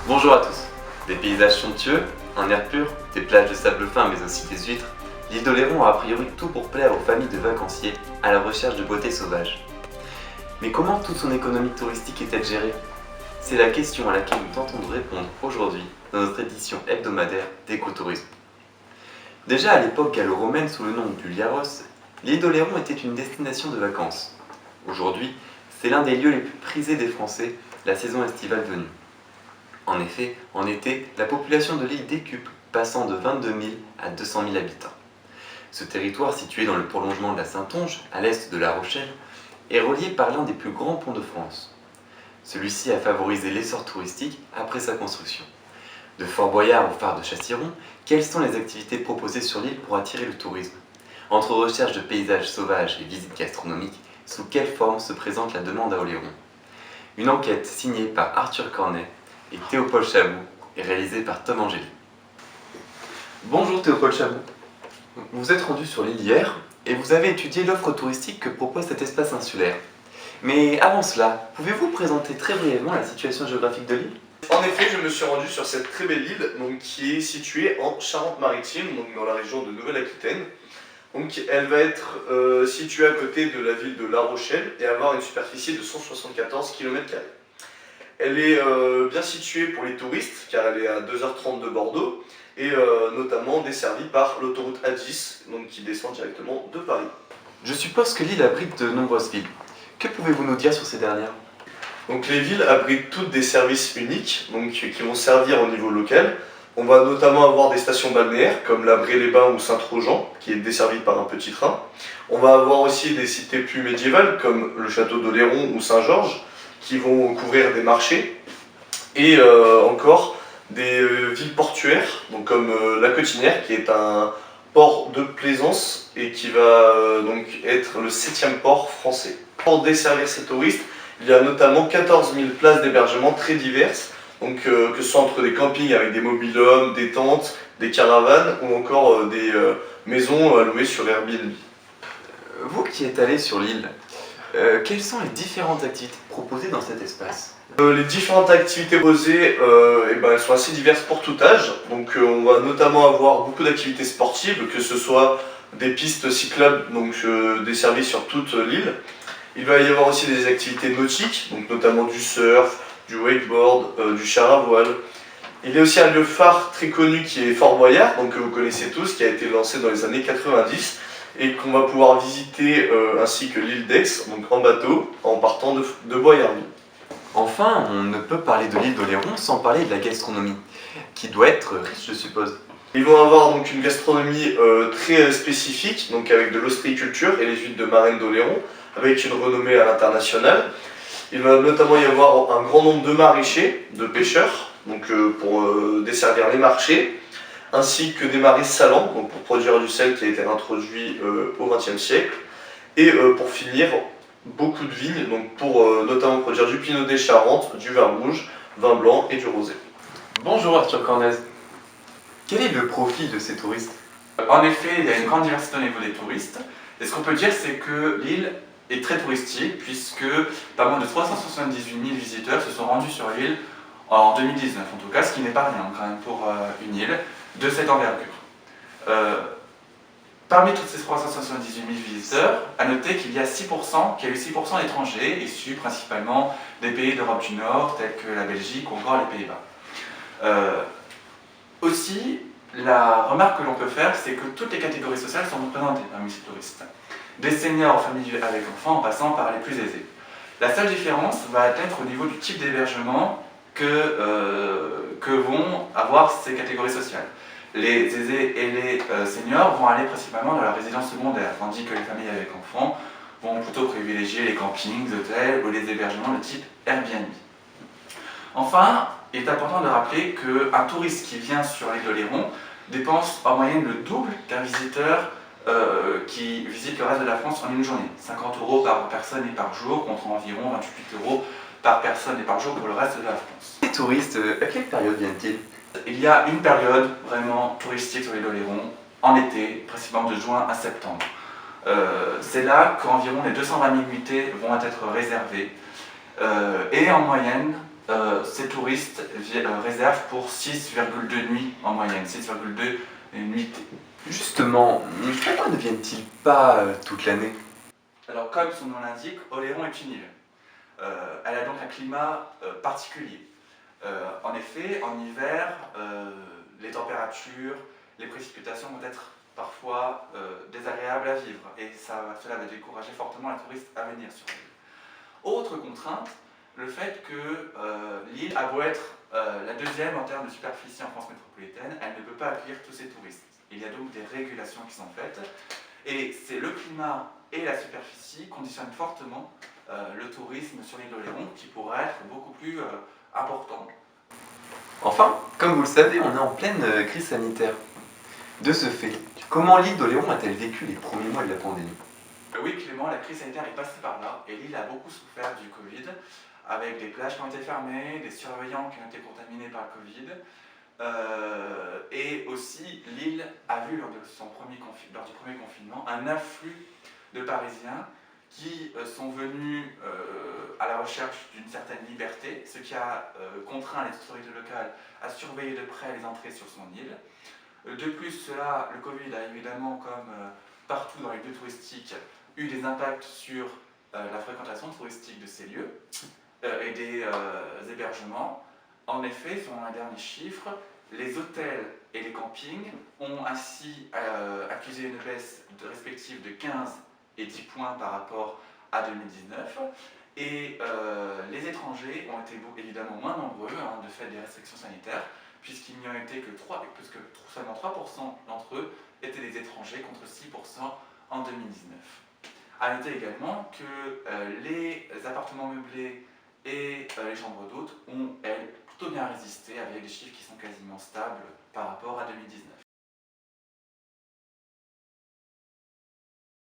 Bonjour à tous. Des paysages somptueux, un air pur, des plages de sable fin mais aussi des huîtres, l'île d'Oléron a priori tout pour plaire aux familles de vacanciers à la recherche de beauté sauvage. Mais comment toute son économie touristique est-elle gérée? C'est la question à laquelle nous tentons de répondre aujourd'hui dans notre édition hebdomadaire d'Écotourisme. Déjà à l'époque gallo-romaine sous le nom du Liaros, l'île d'Oléron était une destination de vacances. Aujourd'hui, c'est l'un des lieux les plus prisés des Français, la saison estivale venue. En effet, en été, la population de l'île décuple, passant de 22 000 à 200 000 habitants. Ce territoire, situé dans le prolongement de la Saintonge, à l'est de La Rochelle, est relié par l'un des plus grands ponts de France. Celui-ci a favorisé l'essor touristique après sa construction. De Fort Boyard au phare de Châtillon, quelles sont les activités proposées sur l'île pour attirer le tourisme? Entre recherche de paysages sauvages et visites gastronomiques, sous quelle forme se présente la demande à Oléron? Une enquête signée par Arthur Cornet et Théopold Chabou est réalisée par Tom Angéli. Bonjour Théopold Chabou. Vous êtes rendu sur l'île hier et vous avez étudié l'offre touristique que propose cet espace insulaire. Mais avant cela, pouvez-vous présenter très brièvement la situation géographique de l'île? En effet, je me suis rendu sur cette très belle île qui est située en Charente-Maritime, donc dans la région de Nouvelle-Aquitaine. Donc, elle va être située à côté de la ville de La Rochelle et avoir une superficie de 174 km². Elle est bien située pour les touristes car elle est à 2h30 de Bordeaux et notamment desservie par l'autoroute A10 qui descend directement de Paris. Je suppose que l'île abrite de nombreuses villes. Que pouvez-vous nous dire sur ces dernières? Donc les villes abritent toutes des services uniques qui vont servir au niveau local. On va notamment avoir des stations balnéaires comme l'Abré-les-Bains ou Saint-Trojan qui est desservie par un petit train. On va avoir aussi des cités plus médiévales comme le château d'Oléron ou Saint-Georges qui vont couvrir des marchés et encore des villes portuaires comme la Cotinière qui est un port de plaisance et qui va être le 7e port français. Pour desservir ces touristes, il y a notamment 14 000 places d'hébergement très diverses, que ce soit entre des campings avec des mobil-homes, des tentes, des caravanes ou encore des maisons louées sur Airbnb. Vous qui êtes allé sur l'île, quelles sont les différentes activités proposées dans cet espace? Les différentes activités proposées, elles sont assez diverses pour tout âge. On va notamment avoir beaucoup d'activités sportives, que ce soit des pistes cyclables, desservies sur toute l'île. Il va y avoir aussi des activités nautiques, notamment du surf, du wakeboard, du char à voile. Il y a aussi un lieu phare très connu qui est Fort Boyard, que vous connaissez tous, qui a été lancé dans les années 90 et qu'on va pouvoir visiter ainsi que l'île d'Aix, en bateau, en partant de Boyardville. Enfin, on ne peut parler de l'île d'Oléron sans parler de la gastronomie, qui doit être riche, je suppose. Ils vont avoir une gastronomie très spécifique, avec de l'ostréiculture et les huîtres de marraine d'Oléron, avec une renommée à l'international. Il va notamment y avoir un grand nombre de maraîchers, de pêcheurs, pour desservir les marchés, ainsi que des marais salants, pour produire du sel qui a été introduit au XXe siècle. Et pour finir, beaucoup de vignes, pour notamment produire du pinot des Charentes, du vin rouge, vin blanc et du rosé. Bonjour Arthur Cornet. Quel est le profil de ces touristes? En effet, il y a une grande diversité au niveau des touristes. Et ce qu'on peut dire, c'est que l'île est très touristique, puisque pas moins de 378 000 visiteurs se sont rendus sur l'île en 2019, en tout cas, ce qui n'est pas rien quand même pour une île de cette envergure. Parmi toutes ces 378 000 visiteurs, à noter qu'il y a eu 6% d'étrangers, issus principalement des pays d'Europe du Nord, tels que la Belgique ou encore les Pays-Bas. Aussi, la remarque que l'on peut faire, c'est que toutes les catégories sociales sont représentées parmi ces touristes. Des seniors aux familles avec enfants en passant par les plus aisés. La seule différence va être au niveau du type d'hébergement que vont avoir ces catégories sociales. Les aisés et les seniors vont aller principalement dans la résidence secondaire, tandis que les familles avec enfants vont plutôt privilégier les campings, les hôtels ou les hébergements de type Airbnb. Enfin, il est important de rappeler qu'un touriste qui vient sur l'île d'Oléron dépense en moyenne le double qu'un visiteur qui visite le reste de la France en une journée. 50 € par personne et par jour, contre environ 28 € par personne et par jour pour le reste de la France. Les touristes, à quelle période viennent-ils? Il y a une période vraiment touristique sur l'île d'Oléron, en été, principalement de juin à septembre. C'est là qu'environ les 220 000 nuitées vont être réservées. Et en moyenne, ces touristes réservent pour 6,2 nuits en moyenne, 6,2 nuitées. Justement, pourquoi ne viennent-ils pas toute l'année? Alors comme son nom l'indique, Oléron est une île. Elle a donc un climat particulier. En effet, en hiver, les températures, les précipitations vont être parfois désagréables à vivre et cela va décourager fortement les touristes à venir sur l'île. Autre contrainte, le fait que l'île a beau être la deuxième en termes de superficie en France métropolitaine, elle ne peut pas accueillir tous ces touristes. Il y a donc des régulations qui sont faites et c'est le climat et la superficie conditionnent fortement le tourisme sur l'île d'Oléron qui pourrait être beaucoup plus important. Enfin, comme vous le savez, on est en pleine crise sanitaire. De ce fait, comment l'île d'Oléron a-t-elle vécu les premiers mois de la pandémie? Oui Clément, la crise sanitaire est passée par là et l'île a beaucoup souffert du Covid, avec des plages qui ont été fermées, des surveillants qui ont été contaminés par le Covid. Et aussi, l'île a vu lors du premier confinement un afflux de Parisiens qui sont venus à la recherche d'une certaine liberté, ce qui a contraint les autorités locales à surveiller de près les entrées sur son île. De plus, le Covid a évidemment, comme partout dans les lieux touristiques, eu des impacts sur la fréquentation touristique de ces lieux et des hébergements. En effet, selon un dernier chiffre, les hôtels et les campings ont ainsi accusé une baisse respective de 15 et 10 points par rapport à 2019. Et les étrangers ont été évidemment moins nombreux de fait des restrictions sanitaires, puisqu'il n'y en était que seulement 3% d'entre eux étaient des étrangers contre 6% en 2019. A noter également que les appartements meublés et les chambres d'hôtes ont, elles, plutôt bien résisté avec des chiffres qui sont quasiment stables par rapport à 2019.